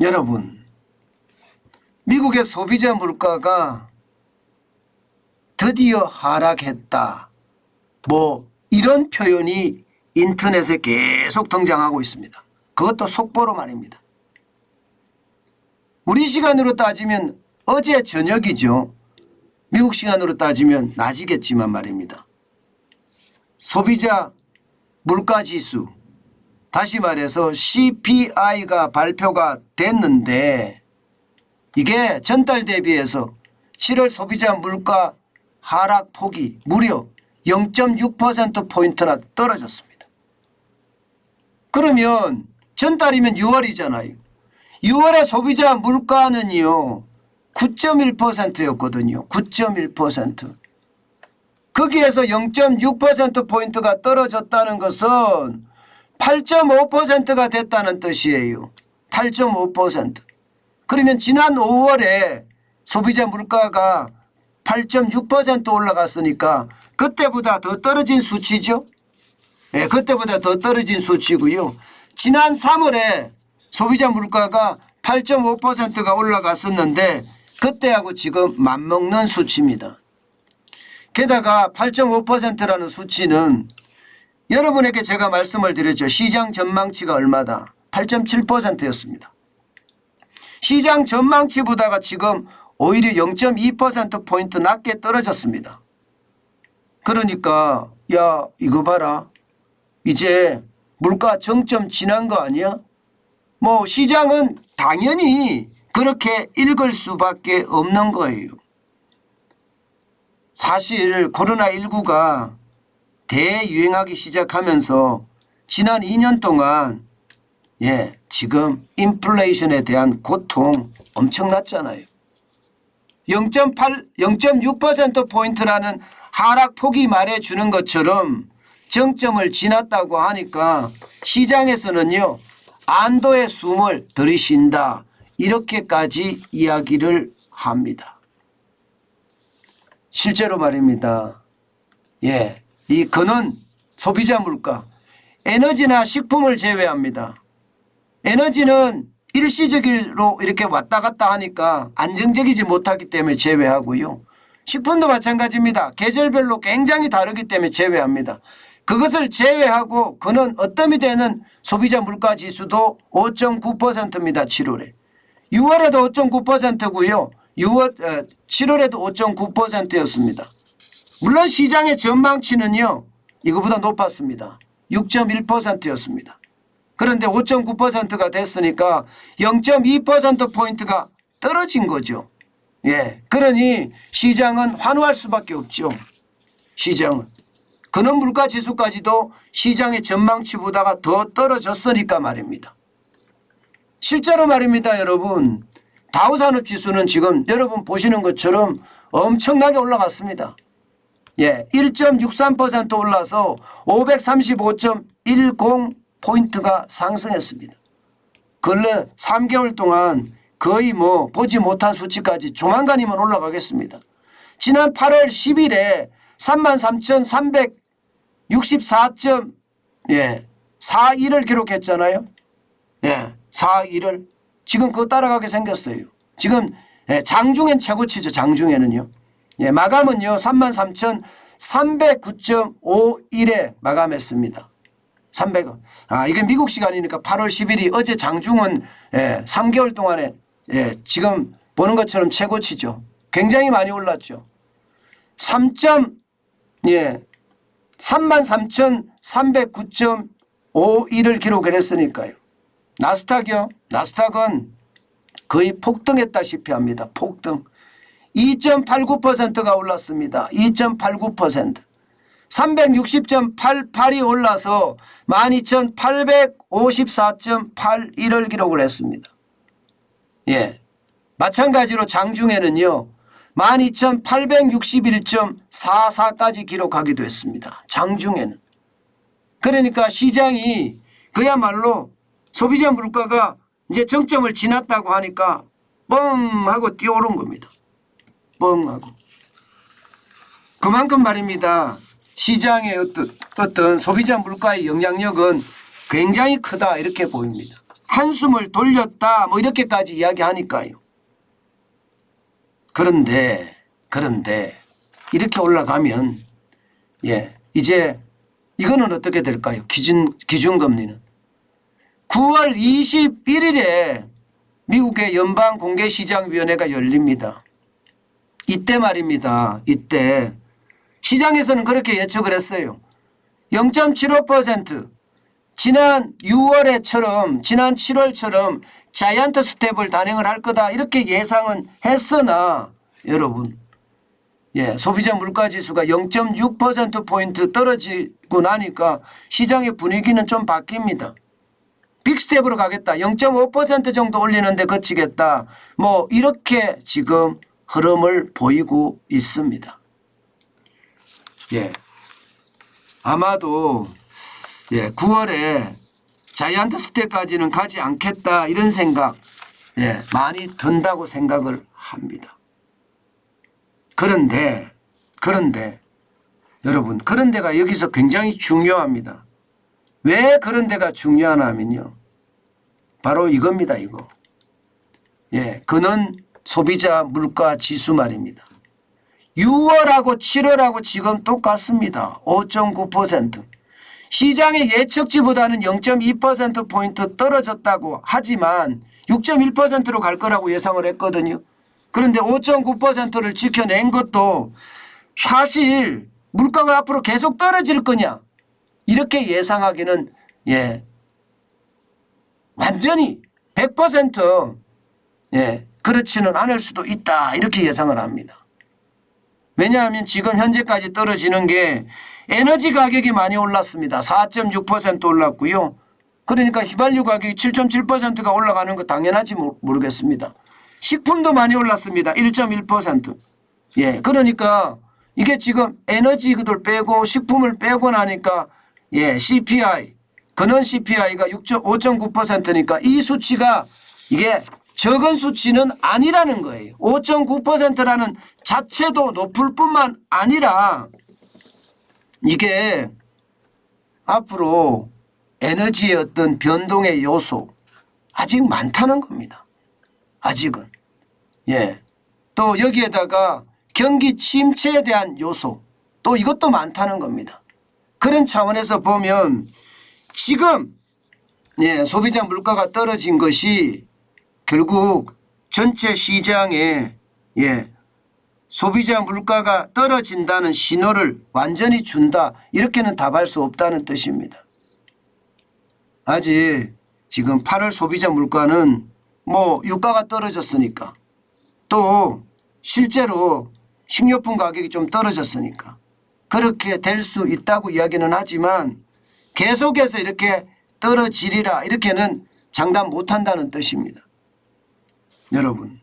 여러분, 미국의 소비자 물가가 드디어 하락했다. 뭐 이런 표현이 인터넷에 계속 등장하고 있습니다. 그것도 속보로 말입니다. 우리 시간으로 따지면 어제 저녁이죠. 미국 시간으로 따지면 낮이겠지만 말입니다. 소비자 물가지수, 다시 말해서 CPI가 발표가 됐는데 이게 전달 대비해서 7월 소비자 물가 하락폭이 무려 0.6%포인트나 떨어졌습니다. 그러면 전달이면 6월이잖아요. 6월의 소비자 물가는요 9.1%였거든요. 9.1%. 거기에서 0.6%포인트가 떨어졌다는 것은 8.5%가 됐다는 뜻이에요. 8.5%. 그러면 지난 5월에 소비자 물가가 8.6% 올라갔으니까 그때보다 더 떨어진 수치죠. 네, 그때보다 더 떨어진 수치고요. 지난 3월에 소비자 물가가 8.5%가 올라갔었는데 그때하고 지금 맞먹는 수치입니다. 게다가 8.5%라는 수치는 여러분에게 제가 말씀을 드렸죠. 시장 전망치가 얼마다? 8.7%였습니다. 시장 전망치보다가 지금 오히려 0.2%포인트 낮게 떨어졌습니다. 그러니까 야 이거 봐라. 이제 물가 정점 지난 거 아니야? 뭐 시장은 당연히 그렇게 읽을 수밖에 없는 거예요. 사실 코로나19가 대유행하기 시작하면서 지난 2년 동안 지금 인플레이션에 대한 고통 엄청났잖아요. 0.6%포인트라는 하락폭이 말해주는 것처럼 정점을 지났다고 하니까 시장에서는요 안도의 숨을 들이쉰다 이렇게까지 이야기를 합니다. 실제로 말입니다. 이 근원 소비자 물가 에너지나 식품을 제외합니다. 에너지는 일시적으로 이렇게 왔다 갔다 하니까 안정적이지 못하기 때문에 제외하고요. 식품도 마찬가지입니다. 계절별로 굉장히 다르기 때문에 제외합니다. 그것을 제외하고 그는 어떤 되는 소비자 물가 지수도 5.9%입니다. 7월에. 6월에도 5.9%고요. 7월에도 5.9%였습니다. 물론 시장의 전망치는요. 이거보다 높았습니다. 6.1%였습니다. 그런데 5.9%가 됐으니까 0.2%포인트가 떨어진 거죠. 그러니 시장은 환호할 수밖에 없죠. 시장은. 근원 물가 지수까지도 시장의 전망치보다가 더 떨어졌으니까 말입니다. 실제로 말입니다. 여러분. 다우산업지수는 지금 여러분 보시는 것처럼 엄청나게 올라갔습니다. 1.63% 올라서 535.10포인트가 상승했습니다. 근래 3개월 동안 거의 뭐 보지 못한 수치까지 조만간이면 올라가겠습니다. 지난 8월 10일에 33,364.41을 기록했잖아요. 41을. 지금 그거 따라가게 생겼어요. 지금 장중엔 최고치죠. 장중에는요. 마감은요. 33,309.51에 마감했습니다. 300원. 이게 미국 시간이니까 8월 10일이 어제 장중은 3개월 동안에 지금 보는 것처럼 최고치죠. 굉장히 많이 올랐죠. 33,309.51을 기록을 했으니까요. 나스닥이요. 나스닥은 거의 폭등했다시피 합니다. 폭등. 2.89%가 올랐습니다. 2.89%. 360.88이 올라서 12,854.81을 기록을 했습니다. 마찬가지로 장중에는요. 12,861.44까지 기록하기도 했습니다. 장중에는. 그러니까 시장이 그야말로 소비자 물가가 이제 정점을 지났다고 하니까 뻥 하고 뛰어오른 겁니다. 뻥 하고. 그만큼 말입니다. 시장의 어떤 소비자 물가의 영향력은 굉장히 크다 이렇게 보입니다. 한숨을 돌렸다 뭐 이렇게까지 이야기하니까요. 그런데 이렇게 올라가면 이제 이거는 어떻게 될까요? 기준금리는 9월 21일에 미국의 연방공개시장위원회가 열립니다. 이때 말입니다. 이때 시장에서는 그렇게 예측을 했어요. 0.75% 지난 6월에처럼 지난 7월처럼 자이언트 스텝을 단행을 할 거다 이렇게 예상은 했으나 여러분 소비자 물가지수가 0.6%포인트 떨어지고 나니까 시장의 분위기는 좀 바뀝니다. 빅스텝으로 가겠다. 0.5% 정도 올리는데 그치겠다. 뭐 이렇게 지금 흐름을 보이고 있습니다. 아마도 9월에 자이언트 스텝까지는 가지 않겠다 이런 생각 많이 든다고 생각을 합니다. 그런데 여러분 그런 데가 여기서 굉장히 중요합니다. 왜 그런 데가 중요하냐면요. 바로 이겁니다. 이거. 그는 소비자 물가 지수 말입니다. 6월하고 7월하고 지금 똑같습니다. 5.9%. 시장의 예측치보다는 0.2%포인트 떨어졌다고 하지만 6.1%로 갈 거라고 예상을 했거든요. 그런데 5.9%를 지켜낸 것도 사실 물가가 앞으로 계속 떨어질 거냐 이렇게 예상하기는 완전히 100% 그렇지는 않을 수도 있다 이렇게 예상을 합니다. 왜냐하면 지금 현재까지 떨어지는 게 에너지 가격이 많이 올랐습니다. 4.6% 올랐고요. 그러니까 휘발유 가격이 7.7%가 올라가는 거 당연하지 모르겠습니다. 식품도 많이 올랐습니다. 1.1%. 그러니까 이게 지금 에너지를 빼고 식품을 빼고 나니까 CPI 근원 CPI가 5.9%니까 이 수치가 이게 적은 수치는 아니라는 거예요. 5.9%라는 자체도 높을 뿐만 아니라 이게 앞으로 에너지의 어떤 변동의 요소 아직 많다는 겁니다. 아직은. 또 여기에다가 경기 침체에 대한 요소 또 이것도 많다는 겁니다. 그런 차원에서 보면 지금 소비자 물가가 떨어진 것이 결국 전체 시장에 소비자 물가가 떨어진다는 신호를 완전히 준다 이렇게는 답할 수 없다는 뜻입니다. 아직 지금 8월 소비자 물가는 뭐 유가가 떨어졌으니까 또 실제로 식료품 가격이 좀 떨어졌으니까 그렇게 될 수 있다고 이야기는 하지만 계속해서 이렇게 떨어지리라 이렇게는 장담 못한다는 뜻입니다. 여러분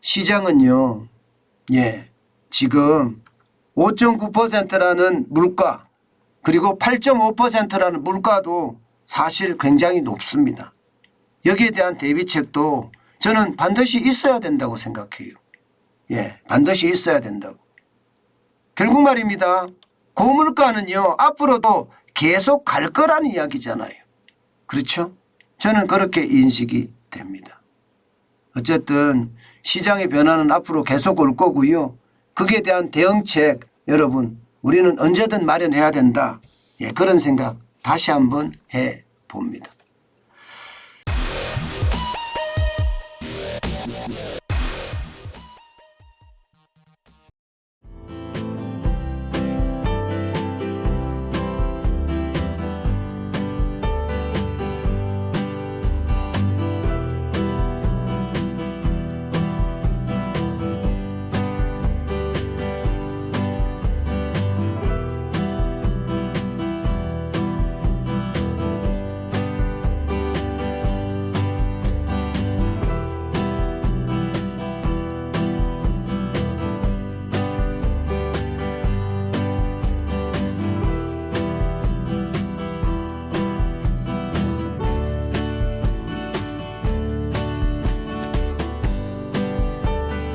시장은요 지금 5.9%라는 물가 그리고 8.5%라는 물가도 사실 굉장히 높습니다. 여기에 대한 대비책도 저는 반드시 있어야 된다고 생각해요. 반드시 있어야 된다고. 결국 말입니다. 고물가는요 앞으로도 계속 갈 거라는 이야기잖아요. 그렇죠? 저는 그렇게 인식이 됩니다. 어쨌든 시장의 변화는 앞으로 계속 올 거고요. 거기에 대한 대응책 여러분 우리는 언제든 마련해야 된다. 그런 생각 다시 한번 해봅니다.